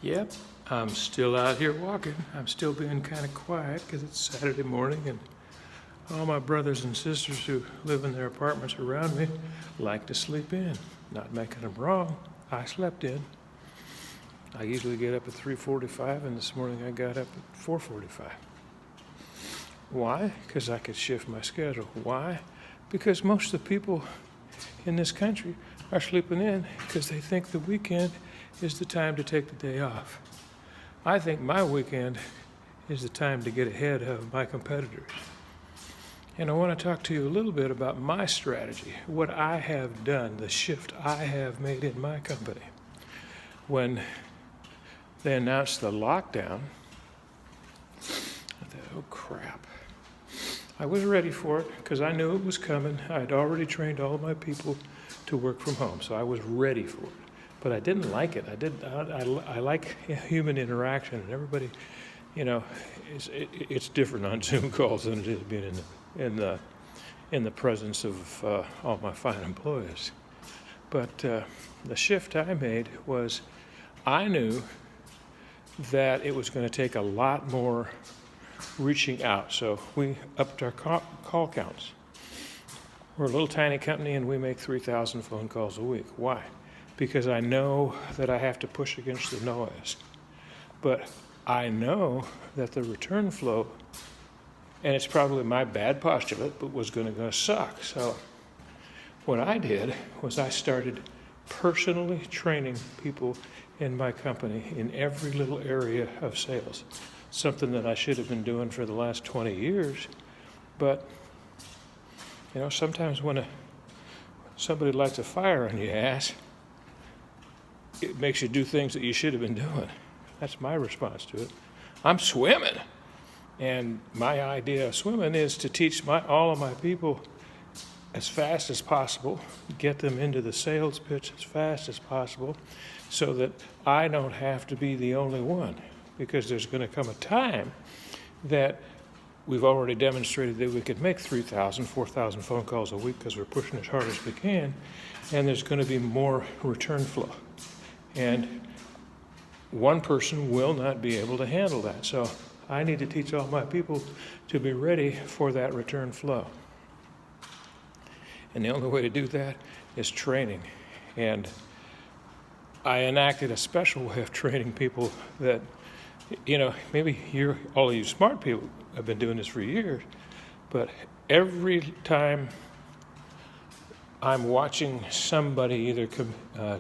Yep, I'm still out here walking. I'm still being kind of quiet because it's Saturday morning and all my brothers and sisters who live in their apartments around me like to sleep in. Not making them wrong. I slept in. I usually get up at 3:45 and this morning I got up at 4:45. Why? Because I could shift my schedule. Why? Because most of the people in this country are sleeping in because they think the weekend is the time to take the day off. I think my weekend is the time to get ahead of my competitors. And I want to talk to you a little bit about my strategy, what I have done, the shift I have made in my company. When they announced the lockdown, I thought, oh crap. I was ready for it because I knew it was coming. I had already trained all of my people to work from home, so I was ready for it. But I didn't like it. I like human interaction, and everybody, it's different on Zoom calls than it is being in the presence of all my fine employees. But the shift I made was I knew that it was going to take a lot more reaching out. So we upped our call counts. We're a little tiny company and we make 3,000 phone calls a week. Why? Because I know that I have to push against the noise. But I know that the return flow, and it's probably my bad postulate, but was going to suck. So what I did was I started personally training people in my company in every little area of sales. Something that I should have been doing for the last 20 years. But, sometimes when somebody lights a fire on your ass, it makes you do things that you should have been doing. That's my response to it. I'm swimming. And my idea of swimming is to teach all of my people as fast as possible, get them into the sales pitch as fast as possible, so that I don't have to be the only one. Because there's going to come a time that we've already demonstrated that we could make 3,000, 4,000 phone calls a week because we're pushing as hard as we can, and there's going to be more return flow. And one person will not be able to handle that. So I need to teach all my people to be ready for that return flow. And the only way to do that is training. And I enacted a special way of training people that, maybe all of you smart people have been doing this for years, but every time I'm watching somebody either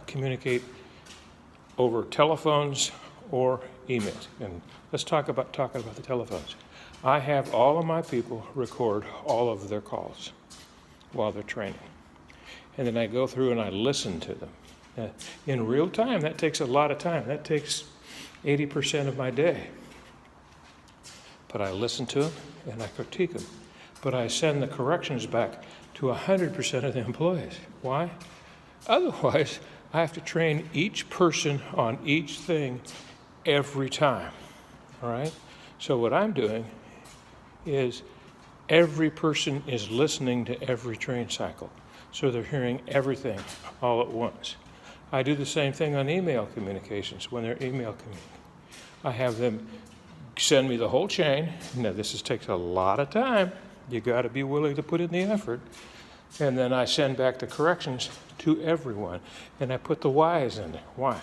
communicate over telephones or emails, and let's talking about the telephones. I have all of my people record all of their calls while they're training. And then I go through and I listen to them. In real time, that takes a lot of time. That takes 80% of my day. But I listen to them and I critique them. But I send the corrections back to 100% of the employees. Why? Otherwise, I have to train each person on each thing every time. All right? So what I'm doing is every person is listening to every train cycle. So they're hearing everything all at once. I do the same thing on email communications. When they're email communicating, I have them send me the whole chain. Now, this takes a lot of time. You got to be willing to put in the effort. And then I send back the corrections to everyone. And I put the whys in there. Why?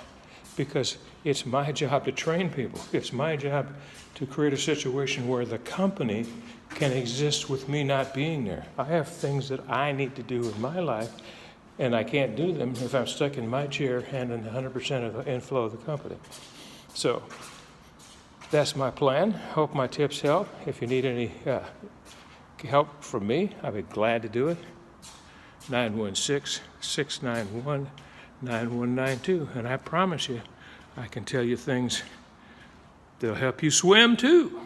Because it's my job to train people. It's my job to create a situation where the company can exist with me not being there. I have things that I need to do in my life, and I can't do them if I'm stuck in my chair handling 100% of the inflow of the company. So that's my plan. Hope my tips help. If you need any help from me, I'd be glad to do it. 916-691-9192. And I promise you, I can tell you things that'll help you swim too.